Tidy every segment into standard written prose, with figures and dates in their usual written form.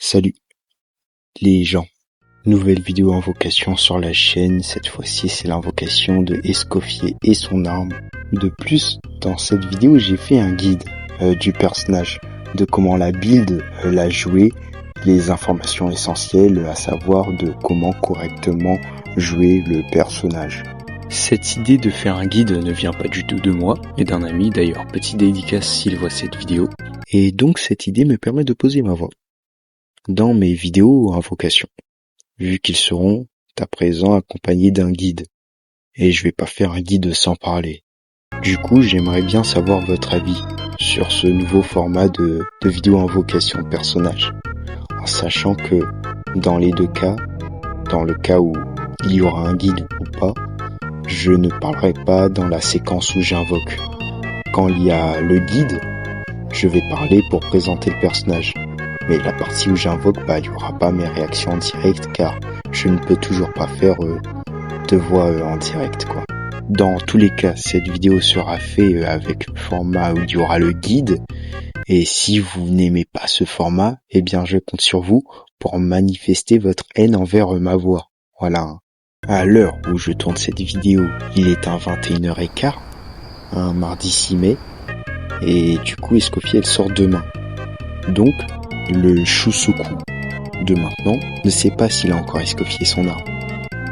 Salut les gens, nouvelle vidéo invocation sur la chaîne, cette fois-ci c'est l'invocation de Escoffier et son arme. De plus, dans cette vidéo j'ai fait un guide du personnage, de comment la build, la jouer, les informations essentielles à savoir de comment correctement jouer le personnage. Cette idée de faire un guide ne vient pas du tout de moi, mais d'un ami, d'ailleurs petite dédicace s'il voit cette vidéo. Et donc cette idée me permet de poser ma voix dans mes vidéos invocation, vu qu'ils seront à présent accompagnés d'un guide. Et je vais pas faire un guide sans parler. Du coup, j'aimerais bien savoir votre avis sur ce nouveau format de vidéo invocation personnage. En sachant que dans les deux cas, dans le cas où il y aura un guide ou pas, je ne parlerai pas dans la séquence où j'invoque. Quand il y a le guide, je vais parler pour présenter le personnage. Mais la partie où j'invoque, il n'y aura pas mes réactions en direct car je ne peux toujours pas faire de voix en direct, quoi. Dans tous les cas, cette vidéo sera faite avec le format où il y aura le guide. Et si vous n'aimez pas ce format, eh bien je compte sur vous pour manifester votre haine envers ma voix. Voilà. À l'heure où je tourne cette vidéo, il est un 21h15, un mardi 6 mai. Et du coup, Escoffier, elle sort demain. Donc, le Shusoku de maintenant ne sait pas s'il a encore escoffié son arme.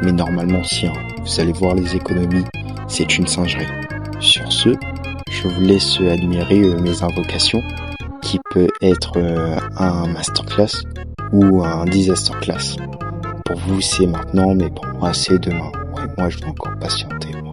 Mais normalement si, vous allez voir les économies, c'est une singerie. Sur ce, je vous laisse admirer mes invocations, qui peut être un masterclass ou un disaster class. Pour vous c'est maintenant, mais pour moi c'est demain. Ouais, moi je vais encore patienter. Moi.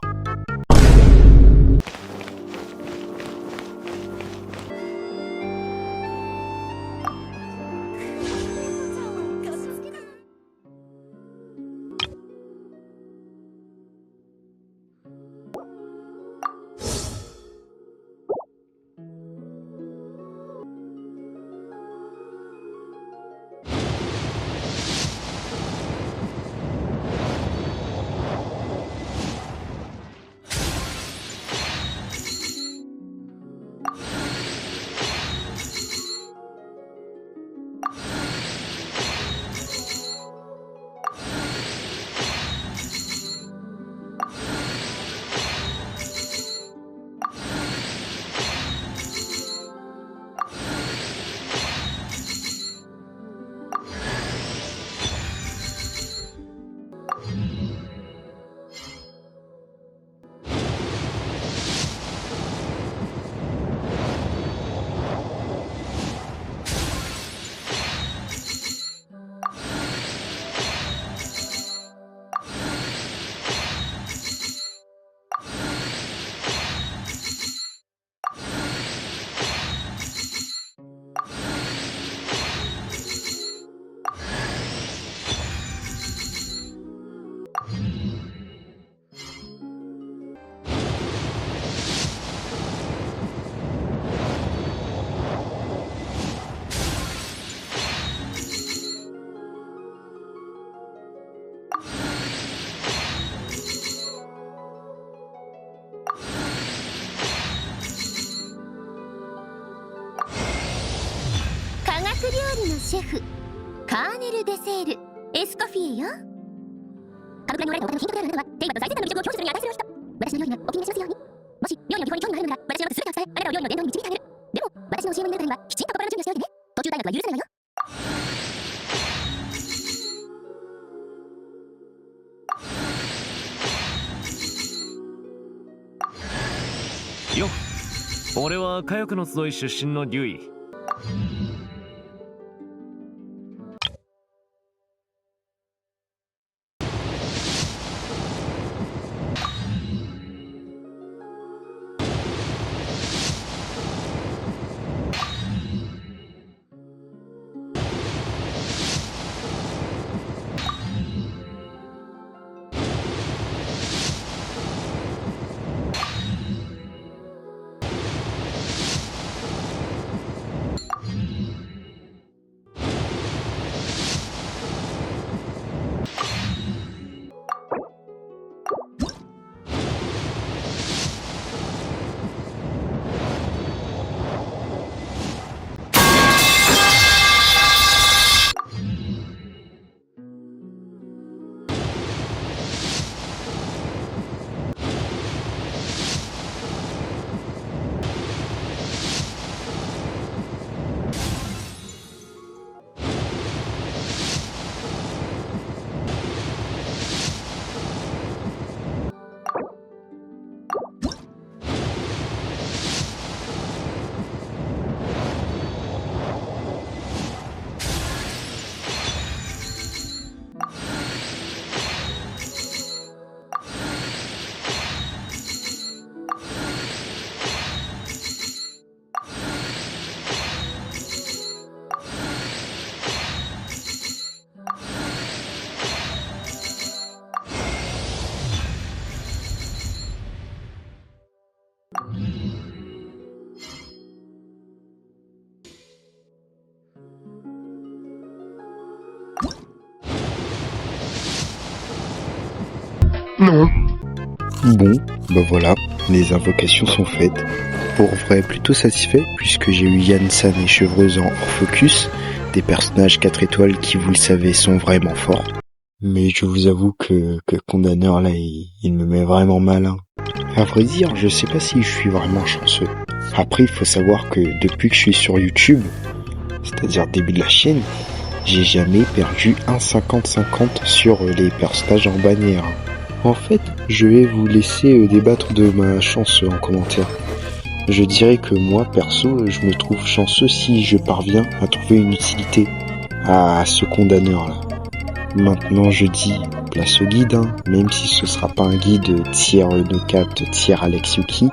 料理のシェフカーネル・デセール・エスコフィエよ。歌舞伎におられたお方の品格であるあなたは天馬と最先端の魅力を享受するに値するお人。私の料理がお気に召しますように。もし料理の基本に興味があるなら私は全てを伝えあなたを料理の伝統に導いてあげる。でも私の教え子になるためにはきちんと心の準備をしておいてね。途中退学は許さないわよ。よっ、俺は火薬の集い出身のデュイ。Non. Bon, bah voilà, les invocations sont faites. Pour vrai, plutôt satisfait, puisque j'ai eu Yann San et Chevreuse en hors focus, des personnages 4 étoiles qui, vous le savez, sont vraiment forts. Mais je vous avoue que Condamneur, là, il me met vraiment mal. Hein. À vrai dire, je sais pas si je suis vraiment chanceux. Après, il faut savoir que depuis que je suis sur YouTube, c'est-à-dire début de la chaîne, j'ai jamais perdu un 50-50 sur les personnages en bannière. En fait, je vais vous laisser débattre de ma chance en commentaire. Je dirais que moi, perso, je me trouve chanceux si je parviens à trouver une utilité à ce condamneur-là. Maintenant, je dis place au guide, hein. Même si ce sera pas un guide tiers No4, tiers Alex Yuki,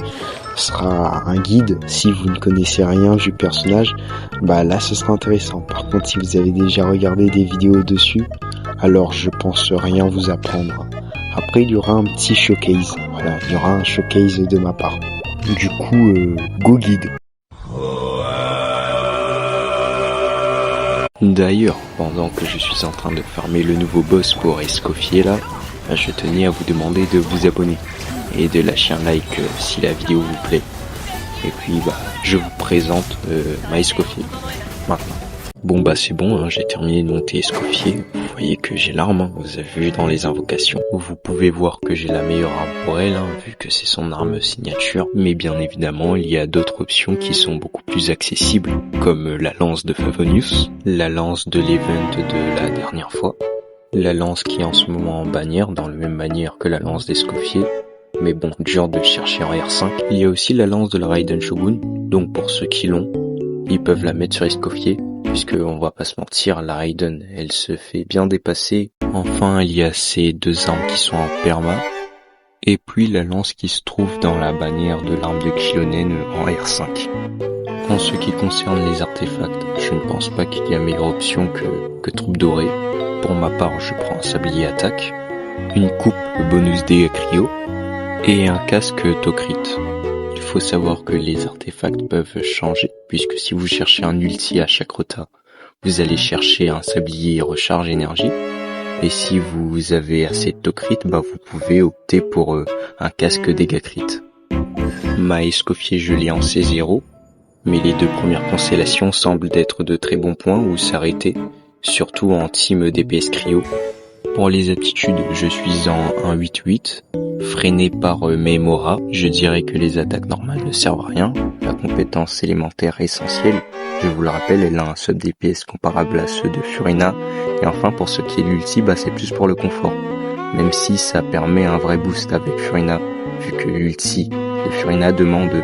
ce sera un guide, si vous ne connaissez rien du personnage, bah là ce sera intéressant. Par contre, si vous avez déjà regardé des vidéos dessus, alors je pense rien vous apprendre. Après, il y aura un petit showcase, voilà, il y aura un showcase de ma part. Du coup, go guide. D'ailleurs, pendant que je suis en train de farmer le nouveau boss pour Escoffier là, je tenais à vous demander de vous abonner et de lâcher un like si la vidéo vous plaît. Et puis je vous présente ma Escoffier maintenant. Bon c'est bon, hein, j'ai terminé de monter Escoffier. Vous voyez que j'ai l'arme, hein, vous avez vu dans les invocations. Vous pouvez voir que j'ai la meilleure arme pour elle, hein, vu que c'est son arme signature. Mais bien évidemment, il y a d'autres options qui sont beaucoup plus accessibles, comme la lance de Favonius, la lance de l'event de la dernière fois, la lance qui est en ce moment en bannière, dans la même manière que la lance d'Escoffier. Mais bon, dur de chercher en R5. Il y a aussi la lance de la Raiden Shogun, donc pour ceux qui l'ont, ils peuvent la mettre sur Escoffier. Puisque on va pas se mentir, la Raiden, elle se fait bien dépasser. Enfin, il y a ces deux armes qui sont en perma. Et puis la lance qui se trouve dans la bannière de l'arme de Kilonen en R5. En ce qui concerne les artefacts, je ne pense pas qu'il y a meilleure option que Troupe Dorée. Pour ma part, je prends un sablier attaque, une coupe bonus D cryo et un casque Tokrit. Il faut savoir que les artefacts peuvent changer, puisque si vous cherchez un ulti à chaque rota, vous allez chercher un sablier recharge énergie, et si vous avez assez de Tokrit, vous pouvez opter pour un casque dégâts crit. Ma Escoffier, je l'ai en C0, mais les deux premières constellations semblent être de très bons points où s'arrêter, surtout en team DPS cryo. Pour les aptitudes, je suis en 1-8-8, freiné par Memora. Je dirais que les attaques normales ne servent à rien. La compétence élémentaire essentielle, je vous le rappelle, elle a un sub DPS comparable à ceux de Furina. Et enfin, pour ce qui est de l'ulti, c'est plus pour le confort. Même si ça permet un vrai boost avec Furina, vu que l'ulti de Furina demande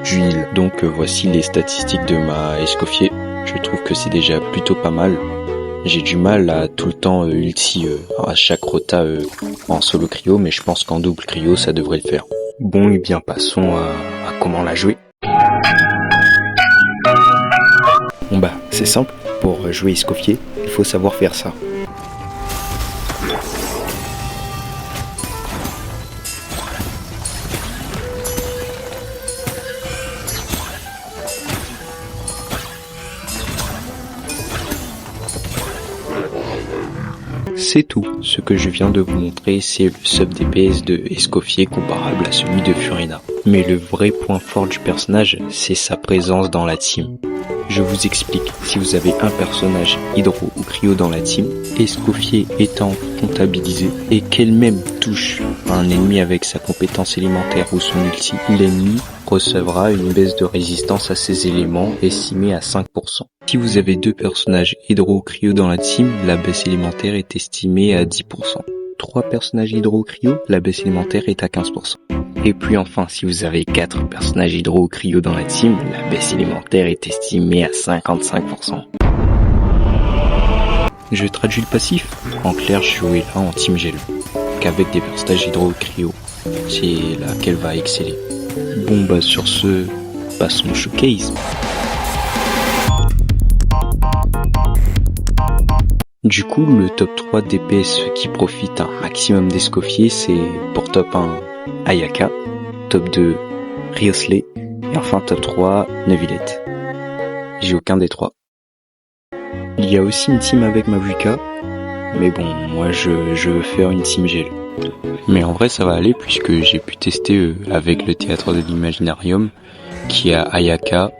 du heal. Donc voici les statistiques de ma Escoffier. Je trouve que c'est déjà plutôt pas mal. J'ai du mal à tout le temps ulti à chaque rota en solo cryo, mais je pense qu'en double cryo ça devrait le faire. Bon, et bien passons à comment la jouer. Bon c'est simple, pour jouer Escoffier, il faut savoir faire ça. C'est tout. Ce que je viens de vous montrer, c'est le sub DPS de Escoffier comparable à celui de Furina. Mais le vrai point fort du personnage, c'est sa présence dans la team. Je vous explique, si vous avez un personnage hydro ou cryo dans la team, Escoffier étant comptabilisé et qu'elle-même touche un ennemi avec sa compétence élémentaire ou son ulti, l'ennemi recevra une baisse de résistance à ces éléments estimée à 5%. Si vous avez deux personnages hydro ou cryo dans la team, la baisse élémentaire est estimée à 10%. 3 personnages hydro ou cryo, la baisse élémentaire est à 15%. Et puis enfin, si vous avez 4 personnages hydro ou cryo dans la team, la baisse élémentaire est estimée à 55%. Je traduis le passif. En clair, je jouais là en team gel, qu'avec des personnages hydro ou cryo. C'est là qu'elle va exceller. Bon sur ce, passons au showcase. Du coup, le top 3 DPS qui profite un maximum d'Escoffier, c'est pour top 1 Ayaka, top 2 Riosley, et enfin top 3 Neuvillette. J'ai aucun des 3. Il y a aussi une team avec Mavuka, mais bon, moi je veux faire une team gel. Mais en vrai ça va aller puisque j'ai pu tester avec le théâtre de l'Imaginarium qui a Ayaka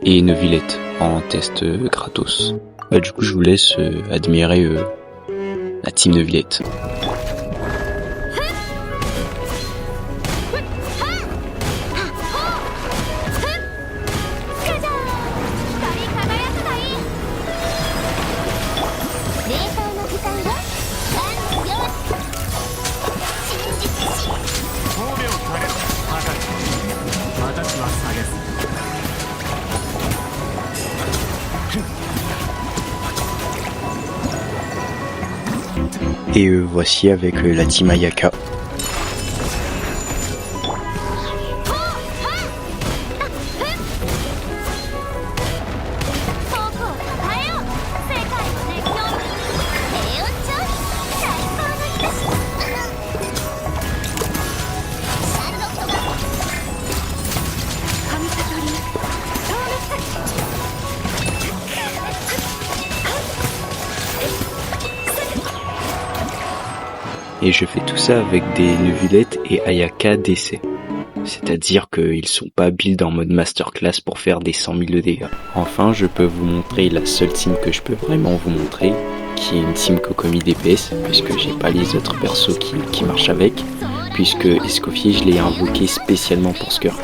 et Neuvillette en test gratos. Bah du coup je vous laisse admirer la team Neuvillette. Et voici avec la team Ayaka. Et je fais tout ça avec des Neuvillette et Ayaka DC. C'est-à-dire qu'ils sont pas build en mode masterclass pour faire des 100 000 de dégâts. Enfin, je peux vous montrer la seule team que je peux vraiment vous montrer, qui est une team Kokomi DPS, puisque j'ai pas les autres persos qui marchent avec, puisque Escoffier je l'ai invoqué spécialement pour Skirk.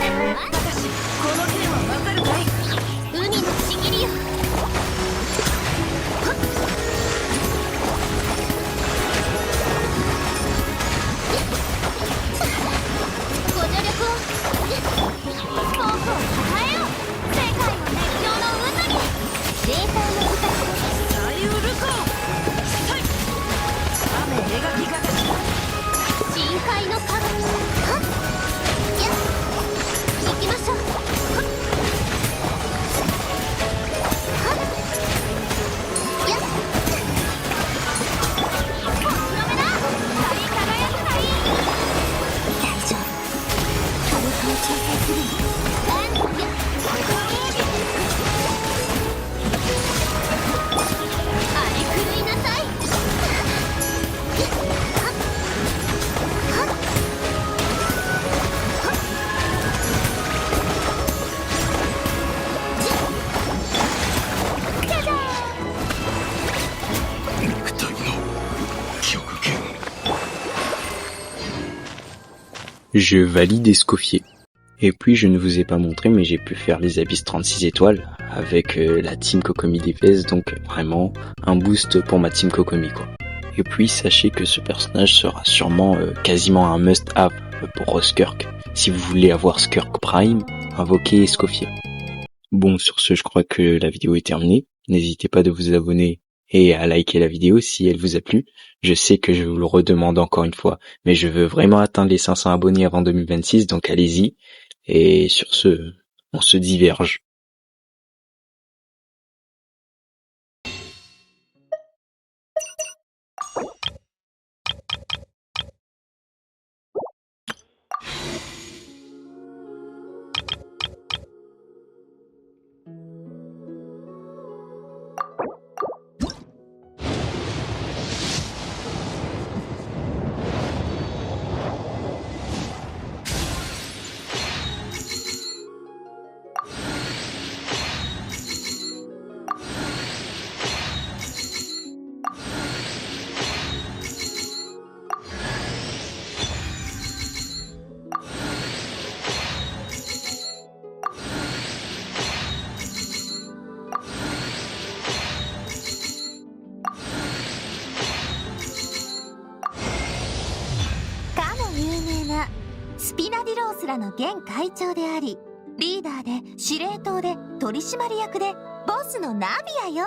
Je valide Escoffier. Et puis je ne vous ai pas montré mais j'ai pu faire les abysses 36 étoiles avec la team Kokomi DPS, donc vraiment un boost pour ma team Kokomi quoi. Et puis sachez que ce personnage sera sûrement quasiment un must-have pour Skirk. Si vous voulez avoir Skirk Prime, invoquez Escoffier. Bon sur ce je crois que la vidéo est terminée. N'hésitez pas de vous abonner et à liker la vidéo si elle vous a plu. Je sais que je vous le redemande encore une fois, mais je veux vraiment atteindre les 500 abonnés avant 2026, donc allez-y. Et sur ce, on se diverge.スピナディロースらの現会長であり、リーダーで司令塔で取締役でボスのナビアよ。